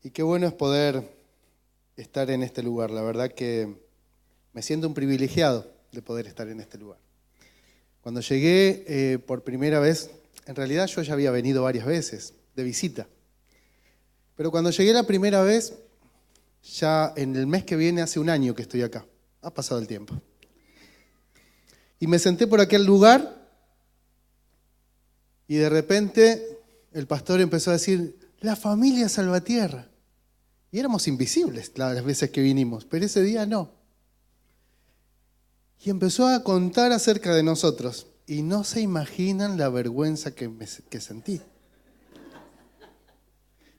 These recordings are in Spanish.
Y qué bueno es poder estar en este lugar. La verdad que me siento un privilegiado de poder estar en este lugar. Cuando llegué por primera vez, en realidad yo ya había venido varias veces de visita. Pero cuando llegué la primera vez, ya en el mes que viene hace un año que estoy acá. Ha pasado el tiempo. Y me senté por aquel lugar y de repente el pastor empezó a decir, la familia Salvatierra. Y éramos invisibles las veces que vinimos, pero ese día no. Y empezó a contar acerca de nosotros. Y no se imaginan la vergüenza que sentí.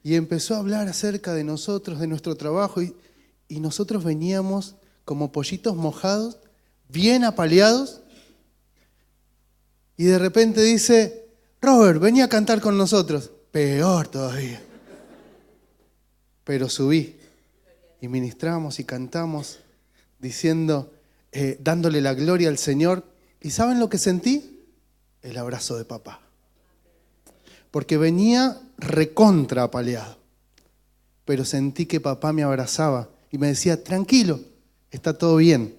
Y empezó a hablar acerca de nosotros, de nuestro trabajo. Y nosotros veníamos como pollitos mojados, bien apaleados. Y de repente dice, Robert, vení a cantar con nosotros. Peor todavía. Pero subí y ministramos y cantamos diciendo, dándole la gloria al Señor. ¿Y saben lo que sentí? El abrazo de papá. Porque venía recontra apaleado. Pero sentí que papá me abrazaba y me decía, tranquilo, está todo bien.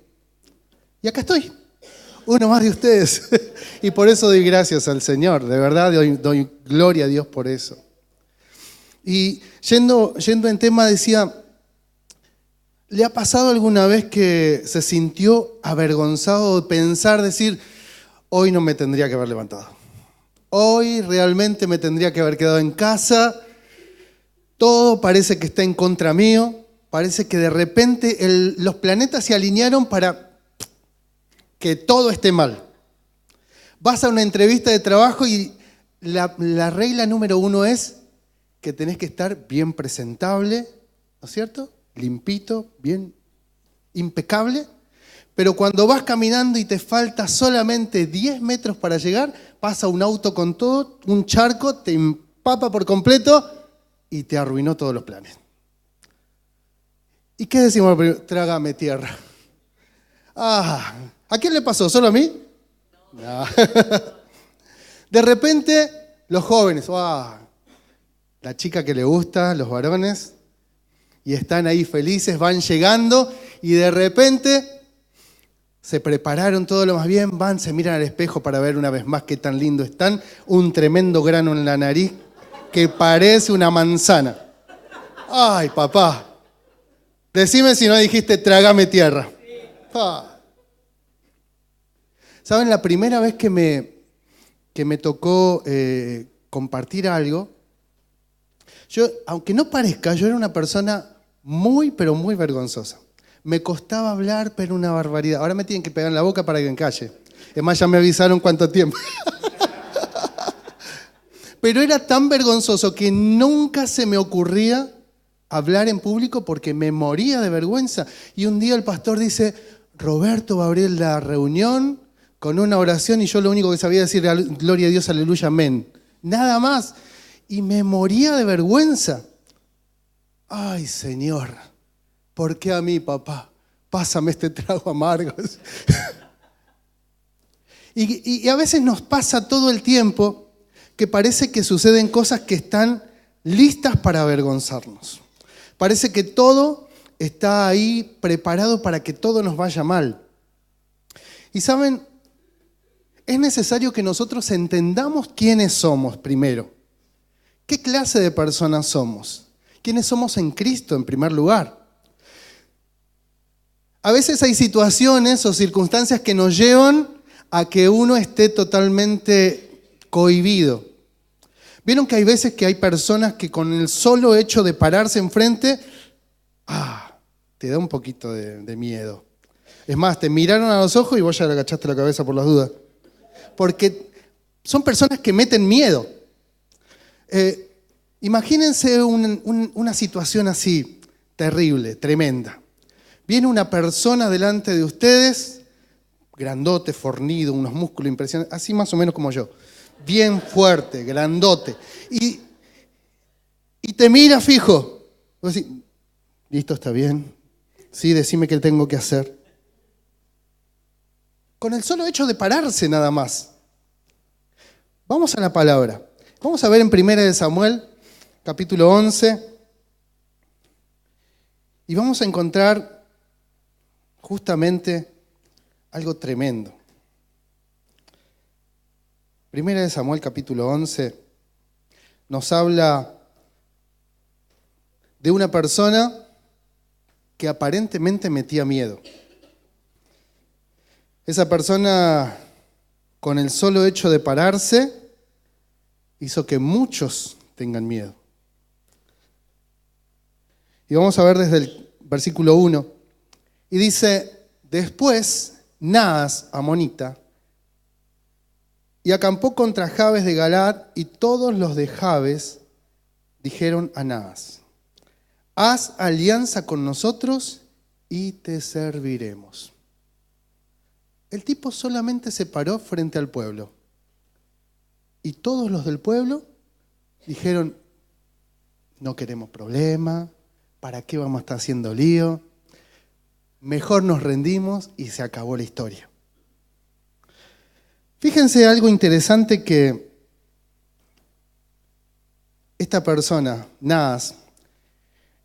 Y acá estoy, uno más de ustedes. Y por eso doy gracias al Señor, de verdad doy gloria a Dios por eso. Y yendo en tema decía, ¿le ha pasado alguna vez que se sintió avergonzado de pensar, decir, hoy no me tendría que haber levantado? Hoy realmente me tendría que haber quedado en casa. Todo parece que está en contra mío. Parece que de repente los planetas se alinearon para que todo esté mal. Vas a una entrevista de trabajo y la regla número 1 es que tenés que estar bien presentable, ¿no es cierto? Limpito, bien impecable. Pero cuando vas caminando y te falta solamente 10 metros para llegar, pasa un auto con todo, un charco, te empapa por completo y te arruinó todos los planes. ¿Y qué decimos? Trágame tierra. ¿A quién le pasó? ¿Solo a mí? No. De repente, los jóvenes, la chica que le gusta, los varones, y están ahí felices, van llegando y de repente se prepararon todo lo más bien, van, se miran al espejo para ver una vez más qué tan lindo están, un tremendo grano en la nariz que parece una manzana. Ay, papá, decime si no dijiste trágame tierra. ¿Saben? La primera vez que me tocó compartir algo, yo, aunque no parezca, yo era una persona muy, pero muy vergonzosa. Me costaba hablar, pero una barbaridad. Ahora me tienen que pegar en la boca para que me calle. Es más, ya me avisaron cuánto tiempo. Pero era tan vergonzoso que nunca se me ocurría hablar en público porque me moría de vergüenza. Y un día el pastor dice, Roberto va a abrir la reunión con una oración y yo lo único que sabía decir era gloria a Dios, aleluya, amén. Nada más. Y me moría de vergüenza. Ay, Señor, ¿por qué a mí, papá? Pásame este trago amargo. Y a veces nos pasa todo el tiempo que parece que suceden cosas que están listas para avergonzarnos. Parece que todo está ahí preparado para que todo nos vaya mal. Y saben, es necesario que nosotros entendamos quiénes somos primero. ¿Qué clase de personas somos? ¿Quiénes somos en Cristo en primer lugar? A veces hay situaciones o circunstancias que nos llevan a que uno esté totalmente cohibido. ¿Vieron que hay veces que hay personas que con el solo hecho de pararse enfrente, te da un poquito de miedo? Es más, te miraron a los ojos y vos ya le agachaste la cabeza por las dudas. Porque son personas que meten miedo. Imagínense una situación así, terrible, tremenda. Viene una persona delante de ustedes, grandote, fornido, unos músculos impresionantes, así más o menos como yo. Bien fuerte, grandote. Y te mira fijo. Vos decís, listo, está bien. Sí, decime qué tengo que hacer. Con el solo hecho de pararse nada más. Vamos a la palabra. Vamos a ver en 1 Samuel, capítulo 11. Y vamos a encontrar justamente algo tremendo. Primera de Samuel capítulo 11 nos habla de una persona que aparentemente metía miedo. Esa persona, con el solo hecho de pararse, hizo que muchos tengan miedo. Y vamos a ver desde el versículo 1. Y dice, después Naas, amonita, y acampó contra Jabes de Galaad, y todos los de Jabes dijeron a Naas, haz alianza con nosotros y te serviremos. El tipo solamente se paró frente al pueblo. Y todos los del pueblo dijeron, no queremos problema, ¿para qué vamos a estar haciendo lío? Mejor nos rendimos y se acabó la historia. Fíjense algo interesante que esta persona, Naas,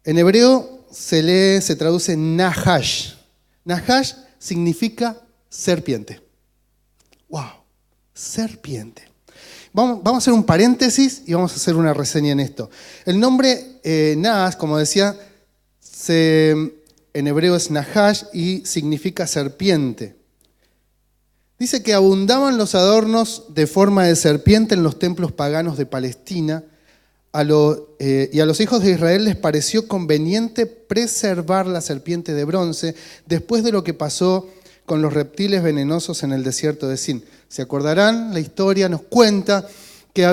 en hebreo se traduce Nahash. Nahash significa serpiente. ¡Wow! Serpiente. Vamos a hacer un paréntesis y vamos a hacer una reseña en esto. El nombre Naas, como decía, en hebreo es Nahash y significa serpiente. Dice que abundaban los adornos de forma de serpiente en los templos paganos de Palestina, y a los hijos de Israel les pareció conveniente preservar la serpiente de bronce después de lo que pasó con los reptiles venenosos en el desierto de Sin. ¿Se acordarán? La historia nos cuenta que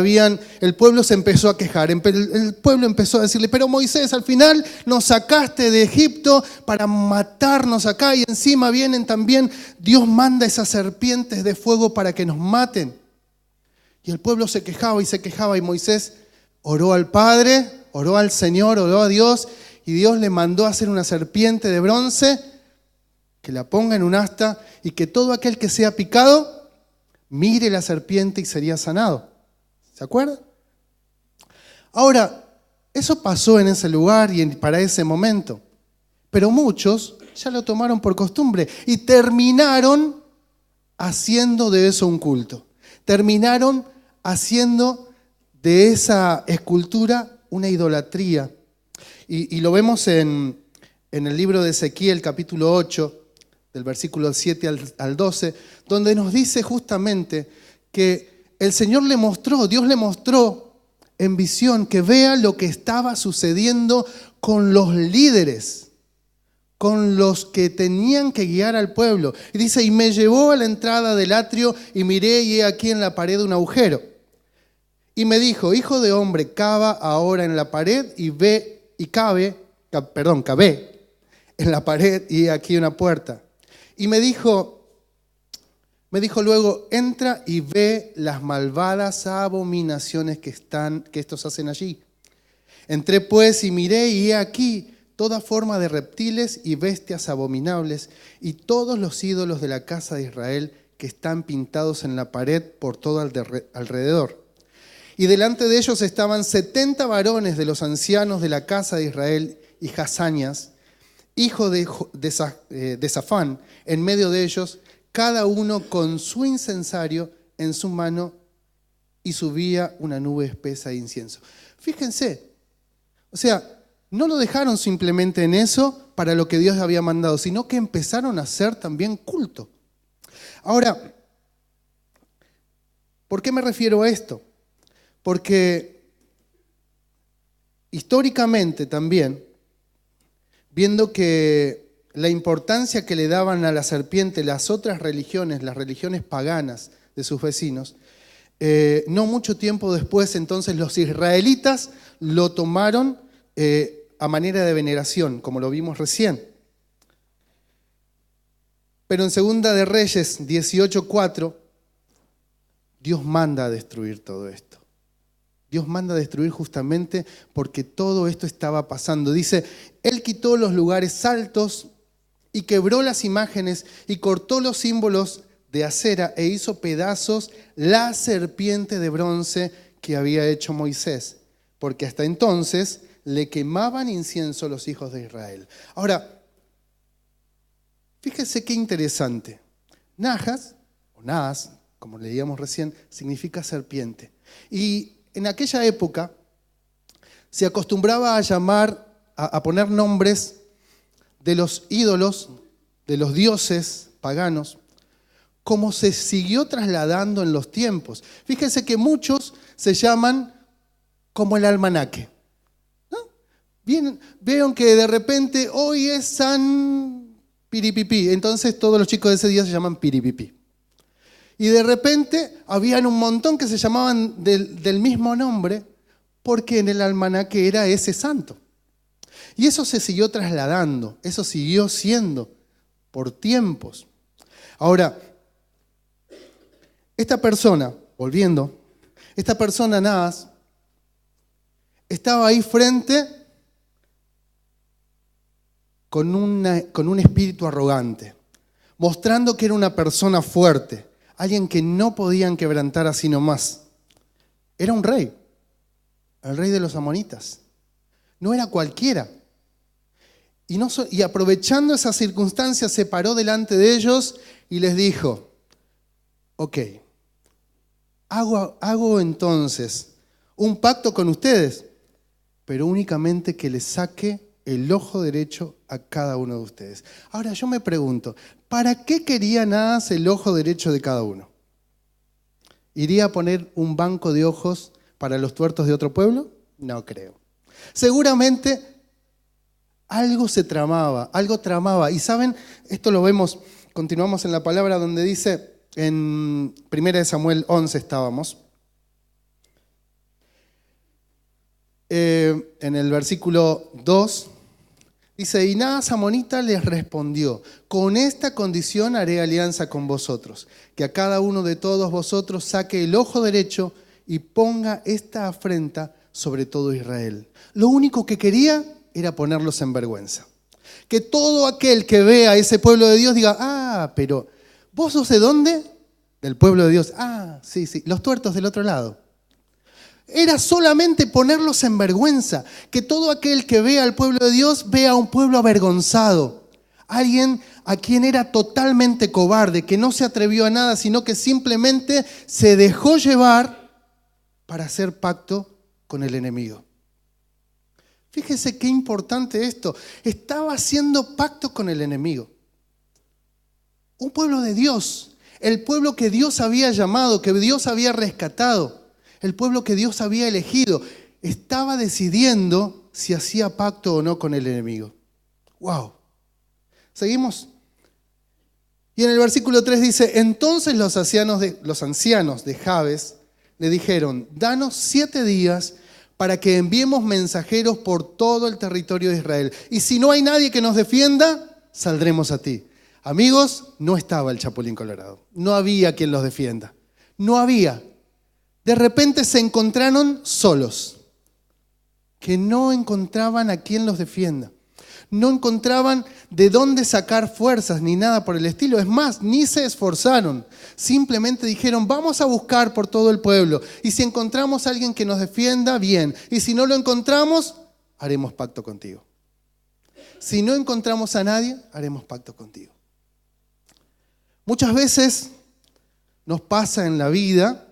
el pueblo se empezó a quejar, el pueblo empezó a decirle, pero Moisés, al final nos sacaste de Egipto para matarnos acá y encima vienen también, Dios manda esas serpientes de fuego para que nos maten. Y el pueblo se quejaba y Moisés oró al Padre, oró al Señor, oró a Dios y Dios le mandó a hacer una serpiente de bronce que la ponga en un asta y que todo aquel que sea picado mire la serpiente y sería sanado. ¿Se acuerdan? Ahora, eso pasó en ese lugar y para ese momento. Pero muchos ya lo tomaron por costumbre y terminaron haciendo de eso un culto. Terminaron haciendo de esa escultura una idolatría. Y lo vemos en el libro de Ezequiel, capítulo 8, del versículo 7 al 12, donde nos dice justamente que el Señor Dios le mostró en visión que vea lo que estaba sucediendo con los líderes, con los que tenían que guiar al pueblo. Y dice, y me llevó a la entrada del atrio y miré y he aquí en la pared un agujero. Y me dijo, hijo de hombre, cava ahora en la pared cavé en la pared y he aquí una puerta. Y me dijo luego, entra y ve las malvadas abominaciones que estos hacen allí. Entré pues y miré y he aquí toda forma de reptiles y bestias abominables y todos los ídolos de la casa de Israel que están pintados en la pared por todo alrededor. Y delante de ellos estaban 70 varones de los ancianos de la casa de Israel y Jasanias, hijo de Safán, en medio de ellos, cada uno con su incensario en su mano, y subía una nube espesa de incienso. Fíjense, o sea, no lo dejaron simplemente en eso para lo que Dios había mandado, sino que empezaron a hacer también culto. Ahora, ¿por qué me refiero a esto? Porque históricamente también, viendo que la importancia que le daban a la serpiente las otras religiones, las religiones paganas de sus vecinos, no mucho tiempo después entonces los israelitas lo tomaron a manera de veneración, como lo vimos recién. Pero en Segunda de Reyes 18:4, Dios manda a destruir todo esto. Dios manda a destruir justamente porque todo esto estaba pasando. Dice, Él quitó los lugares altos y quebró las imágenes y cortó los símbolos de acera e hizo pedazos la serpiente de bronce que había hecho Moisés, porque hasta entonces le quemaban incienso los hijos de Israel. Ahora, fíjese qué interesante. Najas, o Naas, como leíamos recién, significa serpiente. Y en aquella época se acostumbraba a llamar, a poner nombres de los ídolos, de los dioses paganos, como se siguió trasladando en los tiempos. Fíjense que muchos se llaman como el almanaque, ¿no? Bien, vieron que de repente hoy es San Piripipí, entonces todos los chicos de ese día se llaman Piripipí. Y de repente habían un montón que se llamaban del mismo nombre porque en el almanaque era ese santo. Y eso se siguió trasladando, eso siguió siendo por tiempos. Ahora, esta persona, volviendo, esta persona Naas, estaba ahí frente con un espíritu arrogante, mostrando que era una persona fuerte, alguien que no podían quebrantar así nomás. Era un rey, el rey de los amonitas. No era cualquiera. Y aprovechando esa circunstancia, se paró delante de ellos y les dijo, ok, hago entonces un pacto con ustedes, pero únicamente que les saque el ojo derecho a cada uno de ustedes. Ahora yo me pregunto, ¿para qué quería Naas el ojo derecho de cada uno? ¿Iría a poner un banco de ojos para los tuertos de otro pueblo? No creo. Seguramente algo tramaba. Y saben, esto lo vemos, continuamos en la palabra donde dice, en 1 Samuel 11 estábamos, en el versículo 2, dice, y Naas amonita les respondió, con esta condición haré alianza con vosotros, que a cada uno de todos vosotros saque el ojo derecho y ponga esta afrenta sobre todo Israel. Lo único que quería era ponerlos en vergüenza. Que todo aquel que vea a ese pueblo de Dios diga, pero ¿vos sos de dónde? Del pueblo de Dios. Sí, los tuertos del otro lado. Era solamente ponerlos en vergüenza. Que todo aquel que vea al pueblo de Dios vea a un pueblo avergonzado. Alguien a quien era totalmente cobarde, que no se atrevió a nada, sino que simplemente se dejó llevar para hacer pacto con el enemigo. Fíjese qué importante esto. Estaba haciendo pacto con el enemigo. Un pueblo de Dios, el pueblo que Dios había llamado, que Dios había rescatado, el pueblo que Dios había elegido, estaba decidiendo si hacía pacto o no con el enemigo. ¡Wow! Seguimos. Y en el versículo 3 dice, entonces los ancianos de Jabes le dijeron, danos 7 días para que enviemos mensajeros por todo el territorio de Israel. Y si no hay nadie que nos defienda, saldremos a ti. Amigos, no estaba el Chapulín Colorado. No había quien los defienda. No había. De repente se encontraron solos, que no encontraban a quien los defienda. No encontraban de dónde sacar fuerzas ni nada por el estilo. Es más, ni se esforzaron. Simplemente dijeron, vamos a buscar por todo el pueblo. Y si encontramos a alguien que nos defienda, bien. Y si no lo encontramos, haremos pacto contigo. Si no encontramos a nadie, haremos pacto contigo. Muchas veces nos pasa en la vida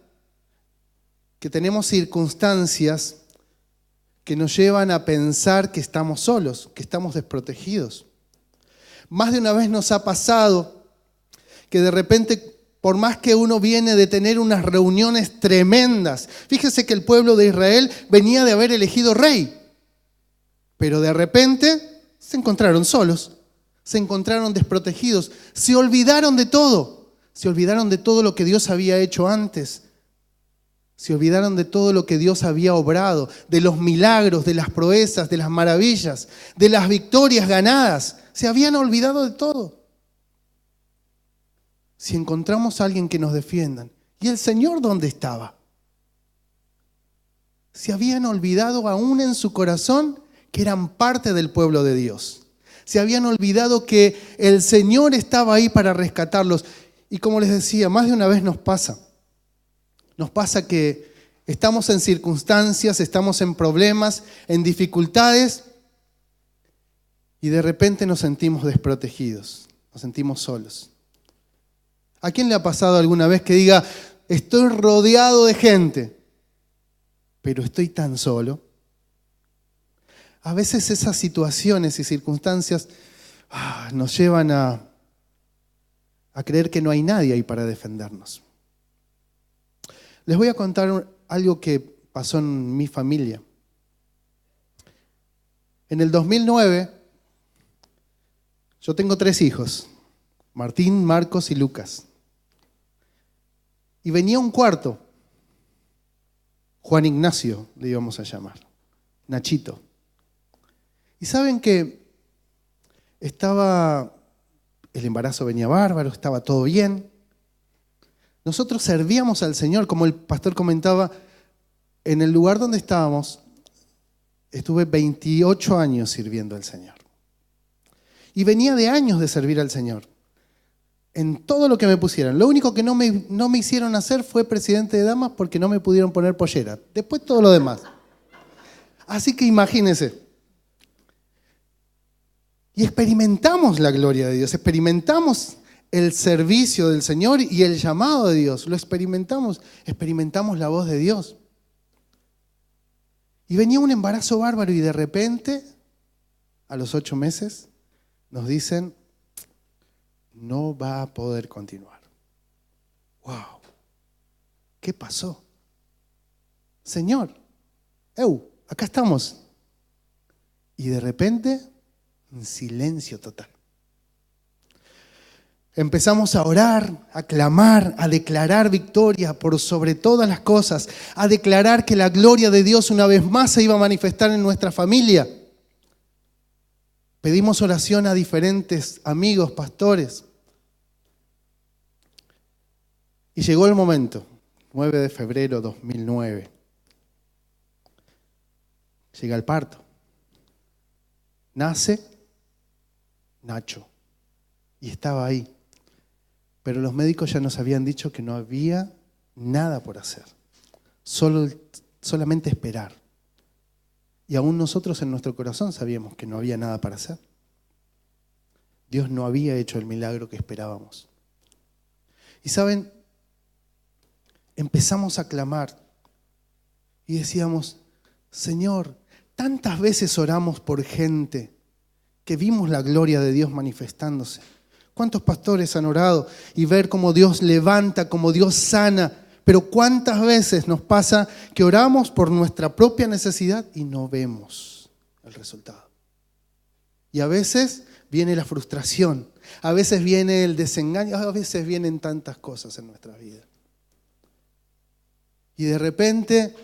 que tenemos circunstancias que nos llevan a pensar que estamos solos, que estamos desprotegidos. Más de una vez nos ha pasado que de repente, por más que uno viene de tener unas reuniones tremendas, fíjese que el pueblo de Israel venía de haber elegido rey, pero de repente se encontraron solos, se encontraron desprotegidos, se olvidaron de todo lo que Dios había hecho antes. Se olvidaron de todo lo que Dios había obrado, de los milagros, de las proezas, de las maravillas, de las victorias ganadas. Se habían olvidado de todo. Si encontramos a alguien que nos defienda, ¿y el Señor dónde estaba? Se habían olvidado aún en su corazón que eran parte del pueblo de Dios. Se habían olvidado que el Señor estaba ahí para rescatarlos. Y como les decía, más de una vez nos pasa. Nos pasa que Estamos en circunstancias, estamos en problemas, en dificultades y de repente nos sentimos desprotegidos, nos sentimos solos. ¿A quién le ha pasado alguna vez que diga, estoy rodeado de gente, pero estoy tan solo? A veces esas situaciones y circunstancias nos llevan a creer que no hay nadie ahí para defendernos. Les voy a contar algo que pasó en mi familia. En el 2009, yo tengo 3 hijos, Martín, Marcos y Lucas. Y venía un cuarto, Juan Ignacio le íbamos a llamar, Nachito. Y saben que el embarazo venía bárbaro, estaba todo bien. Nosotros servíamos al Señor, como el pastor comentaba, en el lugar donde estábamos, estuve 28 años sirviendo al Señor. Y venía de años de servir al Señor, en todo lo que me pusieran. Lo único que no me hicieron hacer fue presidente de damas porque no me pudieron poner pollera. Después todo lo demás. Así que imagínense. Y experimentamos la gloria de Dios, experimentamos el servicio del Señor y el llamado de Dios. Lo experimentamos la voz de Dios. Y venía un embarazo bárbaro y de repente, a los 8 meses, nos dicen, no va a poder continuar. ¡Wow! ¿Qué pasó? Señor, acá estamos. Y de repente, un silencio total. Empezamos a orar, a clamar, a declarar victoria por sobre todas las cosas, a declarar que la gloria de Dios una vez más se iba a manifestar en nuestra familia. Pedimos oración a diferentes amigos, pastores. Y llegó el momento, 9 de febrero de 2009. Llega el parto. Nace Nacho. Y estaba ahí. Pero los médicos ya nos habían dicho que no había nada por hacer. Solamente esperar. Y aún nosotros en nuestro corazón sabíamos que no había nada para hacer. Dios no había hecho el milagro que esperábamos. Y saben, empezamos a clamar y decíamos, Señor, tantas veces oramos por gente que vimos la gloria de Dios manifestándose. ¿Cuántos pastores han orado y ver cómo Dios levanta, cómo Dios sana? Pero ¿cuántas veces nos pasa que oramos por nuestra propia necesidad y no vemos el resultado? Y a veces viene la frustración, a veces viene el desengaño, a veces vienen tantas cosas en nuestra vida. Y de repente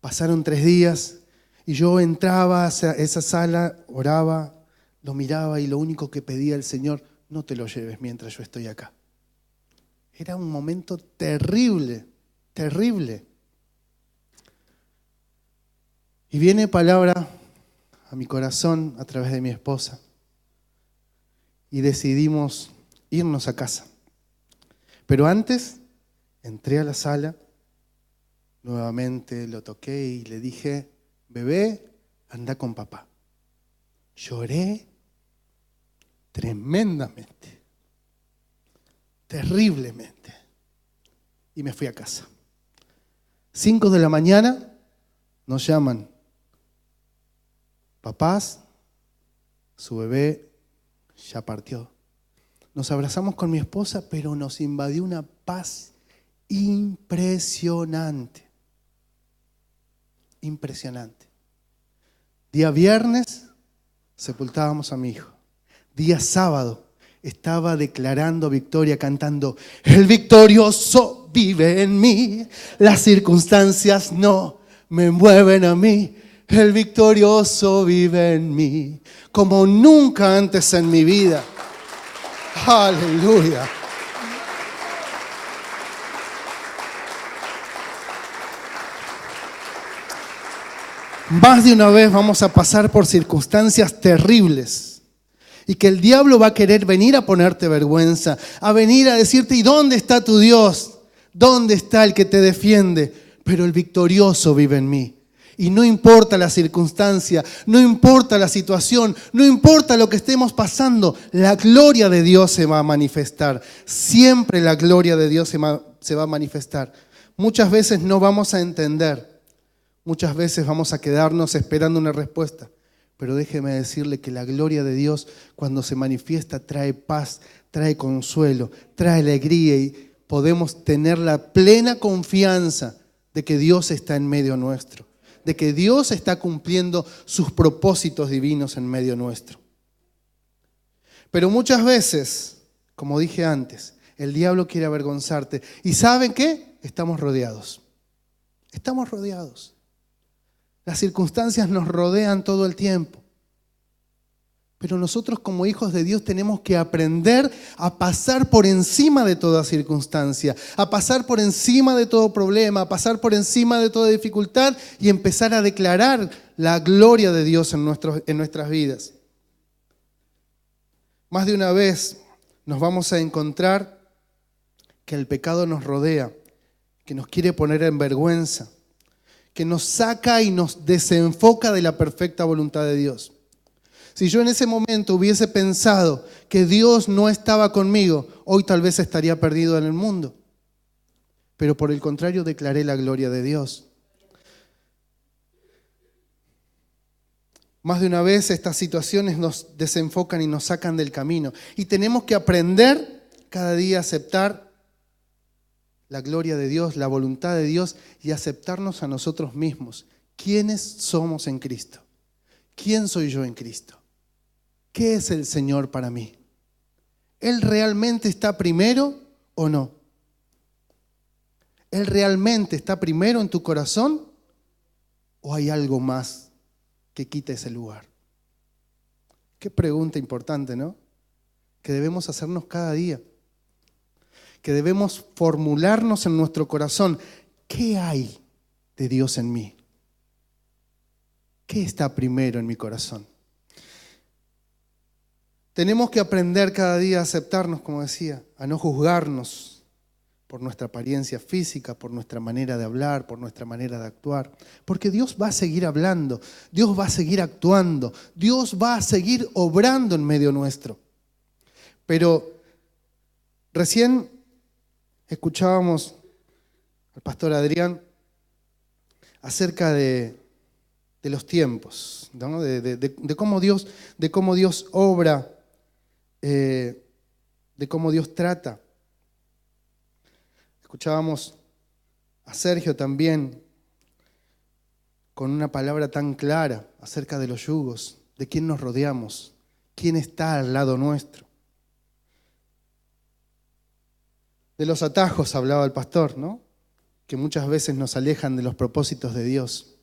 pasaron 3 días y yo entraba a esa sala, oraba, lo miraba y lo único que pedía al Señor, no te lo lleves mientras yo estoy acá. Era un momento terrible, terrible. Y viene palabra a mi corazón a través de mi esposa y decidimos irnos a casa. Pero antes entré a la sala, nuevamente lo toqué y le dije, bebé, anda con papá. Lloré tremendamente, terriblemente, y me fui a casa. 5 de la mañana nos llaman, papás, su bebé ya partió. Nos abrazamos con mi esposa, pero nos invadió una paz impresionante. Impresionante. Día viernes sepultábamos a mi hijo. Día sábado estaba declarando victoria, cantando, el victorioso vive en mí, las circunstancias no me mueven a mí, el victorioso vive en mí, como nunca antes en mi vida. Aleluya. Más de una vez vamos a pasar por circunstancias terribles y que el diablo va a querer venir a ponerte vergüenza, a venir a decirte, ¿y dónde está tu Dios? ¿Dónde está el que te defiende? Pero el victorioso vive en mí. Y no importa la circunstancia, no importa la situación, no importa lo que estemos pasando, la gloria de Dios se va a manifestar. Siempre la gloria de Dios se va a manifestar. Muchas veces no vamos a entender, muchas veces vamos a quedarnos esperando una respuesta. Pero déjeme decirle que la gloria de Dios, cuando se manifiesta, trae paz, trae consuelo, trae alegría y podemos tener la plena confianza de que Dios está en medio nuestro, de que Dios está cumpliendo sus propósitos divinos en medio nuestro. Pero muchas veces, como dije antes, el diablo quiere avergonzarte. ¿Y saben qué? Estamos rodeados. Estamos rodeados. Las circunstancias nos rodean todo el tiempo. Pero nosotros como hijos de Dios tenemos que aprender a pasar por encima de toda circunstancia, a pasar por encima de todo problema, a pasar por encima de toda dificultad y empezar a declarar la gloria de Dios en nuestras vidas. Más de una vez nos vamos a encontrar que el pecado nos rodea, que nos quiere poner en vergüenza, que nos saca y nos desenfoca de la perfecta voluntad de Dios. Si yo en ese momento hubiese pensado que Dios no estaba conmigo, hoy tal vez estaría perdido en el mundo. Pero por el contrario declaré la gloria de Dios. Más de una vez estas situaciones nos desenfocan y nos sacan del camino. Y tenemos que aprender cada día a aceptar la gloria de Dios, la voluntad de Dios y aceptarnos a nosotros mismos. ¿Quiénes somos en Cristo? ¿Quién soy yo en Cristo? ¿Qué es el Señor para mí? ¿Él realmente está primero o no? ¿Él realmente está primero en tu corazón o hay algo más que quite ese lugar? Qué pregunta importante, ¿no? Que debemos hacernos cada día. Que debemos formularnos en nuestro corazón. ¿Qué hay de Dios en mí? ¿Qué está primero en mi corazón? Tenemos que aprender cada día a aceptarnos, como decía, a no juzgarnos por nuestra apariencia física, por nuestra manera de hablar, por nuestra manera de actuar. Porque Dios va a seguir hablando, Dios va a seguir actuando, Dios va a seguir obrando en medio nuestro. Pero recién escuchábamos al pastor Adrián acerca de los tiempos, ¿no? de cómo Dios obra, de cómo Dios trata. Escuchábamos a Sergio también con una palabra tan clara acerca de los yugos, de quién nos rodeamos, quién está al lado nuestro. De los atajos hablaba el pastor, ¿no? Que muchas veces nos alejan de los propósitos de Dios.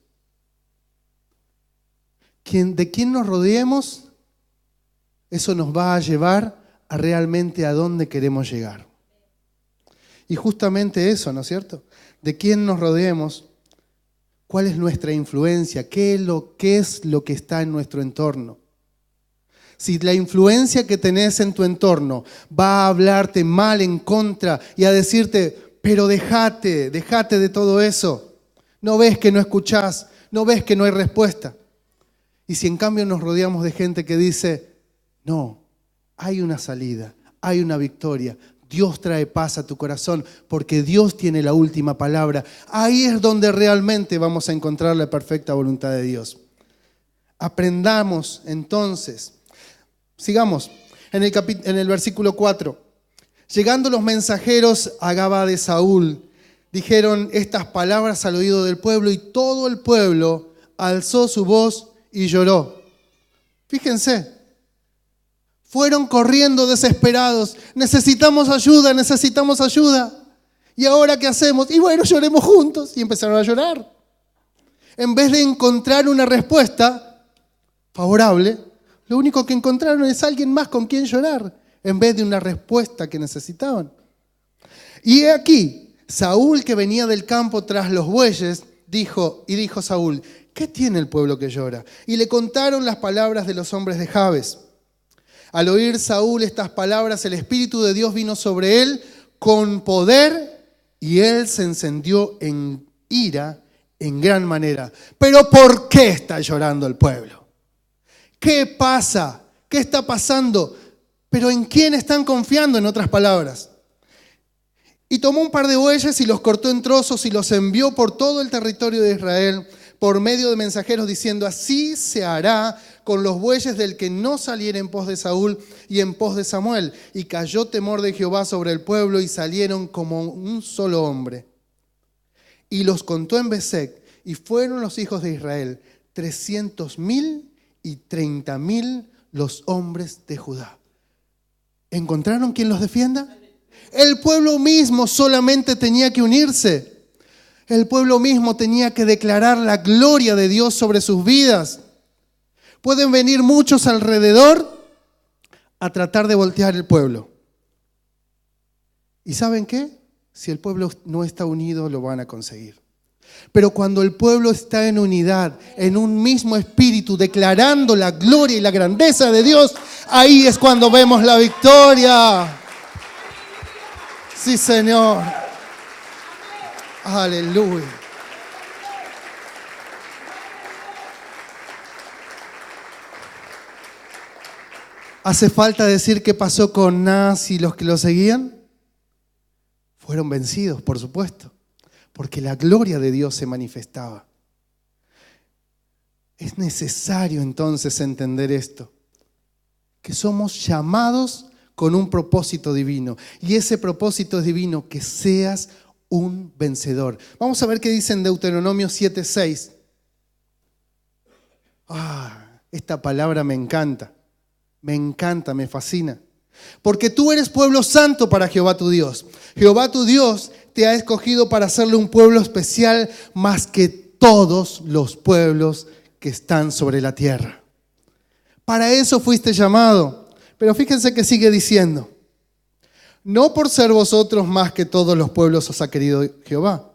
De quién nos rodeemos, eso nos va a llevar a realmente a dónde queremos llegar. Y justamente eso, ¿no es cierto? De quién nos rodeemos, cuál es nuestra influencia, qué es lo que está en nuestro entorno. Si la influencia que tenés en tu entorno va a hablarte mal en contra y a decirte, pero déjate de todo eso. ¿No ves que no escuchás? ¿No ves que no hay respuesta? Y si en cambio nos rodeamos de gente que dice, no, hay una salida, hay una victoria, Dios trae paz a tu corazón porque Dios tiene la última palabra. Ahí es donde realmente vamos a encontrar la perfecta voluntad de Dios. Aprendamos entonces. Sigamos en el versículo 4. Llegando los mensajeros a Gabaa de Saúl, dijeron estas palabras al oído del pueblo y todo el pueblo alzó su voz y lloró. Fíjense, fueron corriendo desesperados. Necesitamos ayuda. ¿Y ahora qué hacemos? Y bueno, lloremos juntos. Y empezaron a llorar. En vez de encontrar una respuesta favorable, lo único que encontraron es alguien más con quien llorar, en vez de una respuesta que necesitaban. Y he aquí, Saúl, que venía del campo tras los bueyes, dijo Saúl, ¿qué tiene el pueblo que llora? Y le contaron las palabras de los hombres de Jabes. Al oír Saúl estas palabras, el Espíritu de Dios vino sobre él con poder Y él se encendió en ira en gran manera. ¿Pero por qué está llorando el pueblo? ¿Qué pasa? ¿Qué está pasando? ¿Pero en quién están confiando, en otras palabras? Y tomó un par de bueyes y los cortó en trozos y los envió por todo el territorio de Israel por medio de mensajeros diciendo: así se hará con los bueyes del que no saliera en pos de Saúl y en pos de Samuel. Y cayó temor de Jehová sobre el pueblo y salieron como un solo hombre. Y los contó en Besec, y fueron los hijos de Israel 300,000 y 30,000 los hombres de Judá. ¿Encontraron quien los defienda? El pueblo mismo solamente tenía que unirse. El pueblo mismo tenía que declarar la gloria de Dios sobre sus vidas. Pueden venir muchos alrededor a tratar de voltear el pueblo. ¿Y saben qué? Si el pueblo no está unido, lo van a conseguir. Pero cuando el pueblo está en unidad, en un mismo espíritu, declarando la gloria y la grandeza de Dios, ahí es cuando vemos la victoria. Sí, Señor. Aleluya. ¿Hace falta decir qué pasó con Nas y los que lo seguían? Fueron vencidos, por supuesto, porque la gloria de Dios se manifestaba. Es necesario entonces entender esto, que somos llamados con un propósito divino, y ese propósito es divino, que seas un vencedor. Vamos a ver qué dice en Deuteronomio 7:6. Esta palabra me encanta, me fascina. Porque tú eres pueblo santo para Jehová tu Dios. Jehová tu Dios te ha escogido para hacerle un pueblo especial más que todos los pueblos que están sobre la tierra. Para eso fuiste llamado. Pero fíjense que sigue diciendo: no por ser vosotros más que todos los pueblos os ha querido Jehová,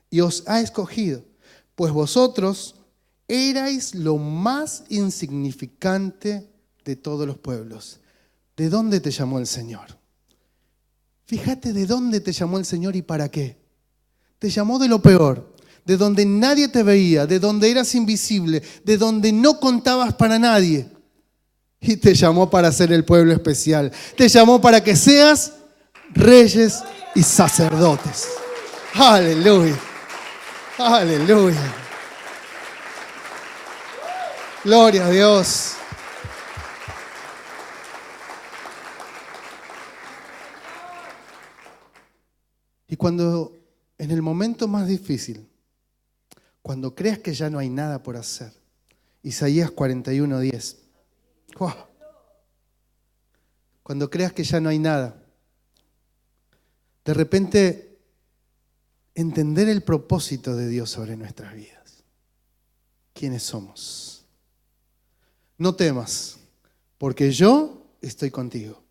y os ha escogido, pues vosotros erais lo más insignificante de todos los pueblos. ¿De dónde te llamó el Señor? Fíjate de dónde te llamó el Señor y para qué. Te llamó de lo peor, de donde nadie te veía, de donde eras invisible, de donde no contabas para nadie. Y te llamó para ser el pueblo especial. Te llamó para que seas reyes y sacerdotes. Aleluya. Aleluya. Gloria a Dios. Y cuando en el momento más difícil, cuando creas que ya no hay nada por hacer, Isaías 41:10. ¡Wow! Cuando creas que ya no hay nada, de repente entender el propósito de Dios sobre nuestras vidas. ¿Quiénes somos? No temas, porque yo estoy contigo.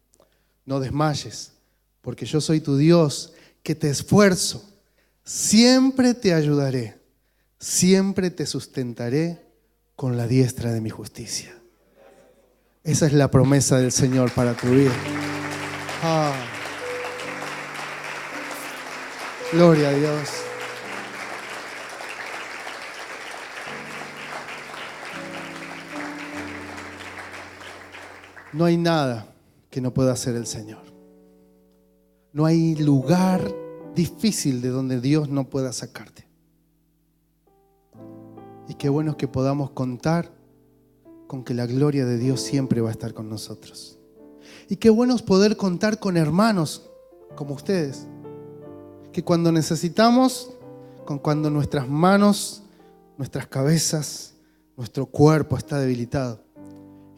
No desmayes, porque yo soy tu Dios, que te esfuerzo. Siempre te ayudaré, siempre te sustentaré con la diestra de mi justicia. Esa es la promesa del Señor para tu vida. Gloria a Dios. No hay nada que no pueda hacer el Señor. No hay lugar difícil de donde Dios no pueda sacarte. Y qué bueno es que podamos contar con que la gloria de Dios siempre va a estar con nosotros. Y qué bueno es poder contar con hermanos como ustedes, que cuando necesitamos, cuando nuestras manos, nuestras cabezas, nuestro cuerpo está debilitado,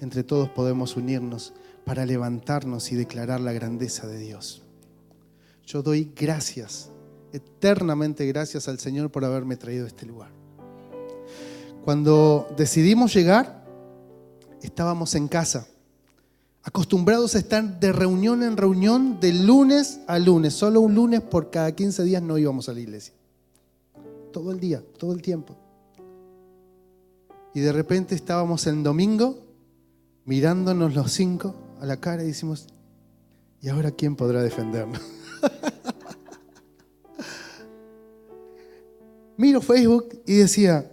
entre todos podemos unirnos para levantarnos y declarar la grandeza de Dios. Yo doy gracias, eternamente gracias al Señor por haberme traído a este lugar. Cuando decidimos llegar, estábamos en casa, acostumbrados a estar de reunión en reunión, de lunes a lunes. Solo un lunes por cada 15 días no íbamos a la iglesia. Todo el día, todo el tiempo. Y de repente estábamos en domingo, mirándonos los 5 a la cara y decimos: ¿y ahora quién podrá defendernos? miro Facebook y decía,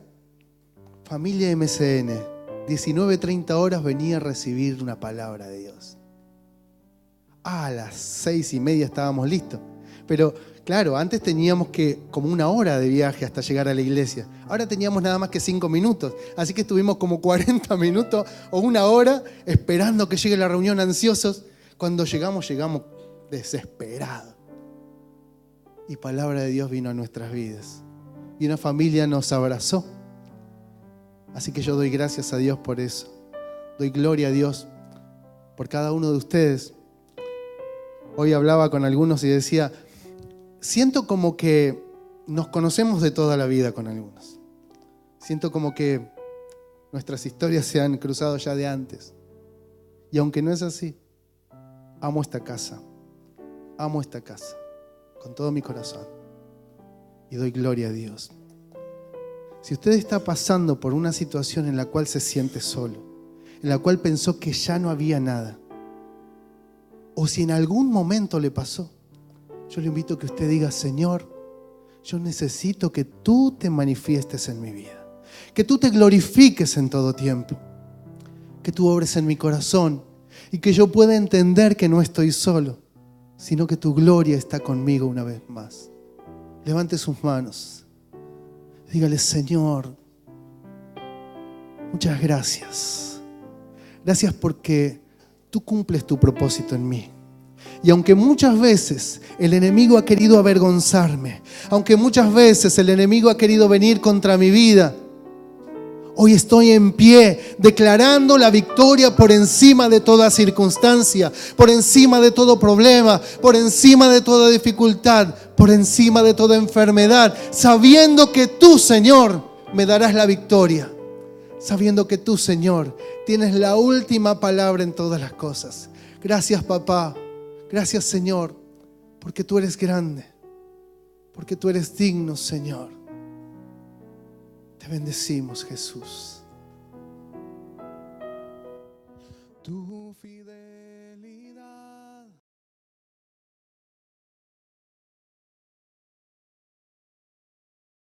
familia MCN, 19:30 horas venía a recibir una palabra de Dios. A las 6:30 estábamos listos. Pero claro, antes teníamos como 1 hora de viaje hasta llegar a la iglesia. Ahora teníamos nada más que 5 minutos. Así que estuvimos como 40 minutos o 1 hora esperando que llegue la reunión, ansiosos. Cuando llegamos desesperados. Y palabra de Dios vino a nuestras vidas. Y una familia nos abrazó. Así que yo doy gracias a Dios por eso. Doy gloria a Dios por cada uno de ustedes. Hoy hablaba con algunos y decía, siento como que nos conocemos de toda la vida con algunos. Siento como que nuestras historias se han cruzado ya de antes. Y aunque no es así, amo esta casa. Amo esta casa con todo mi corazón. Y doy gloria a Dios. Si usted está pasando por una situación en la cual se siente solo, en la cual pensó que ya no había nada, o si en algún momento le pasó, yo le invito a que usted diga, Señor, yo necesito que tú te manifiestes en mi vida, que tú te glorifiques en todo tiempo, que tú obres en mi corazón y que yo pueda entender que no estoy solo, sino que tu gloria está conmigo una vez más. Levante sus manos. Dígale, Señor, muchas gracias. Gracias porque tú cumples tu propósito en mí. Y aunque muchas veces el enemigo ha querido avergonzarme, aunque muchas veces el enemigo ha querido venir contra mi vida, hoy estoy en pie declarando la victoria por encima de toda circunstancia, por encima de todo problema, por encima de toda dificultad, por encima de toda enfermedad, sabiendo que tú, Señor, me darás la victoria. Sabiendo que tú, Señor, tienes la última palabra en todas las cosas. Gracias, papá. Gracias, Señor, porque tú eres grande, porque tú eres digno, Señor. Te bendecimos, Jesús.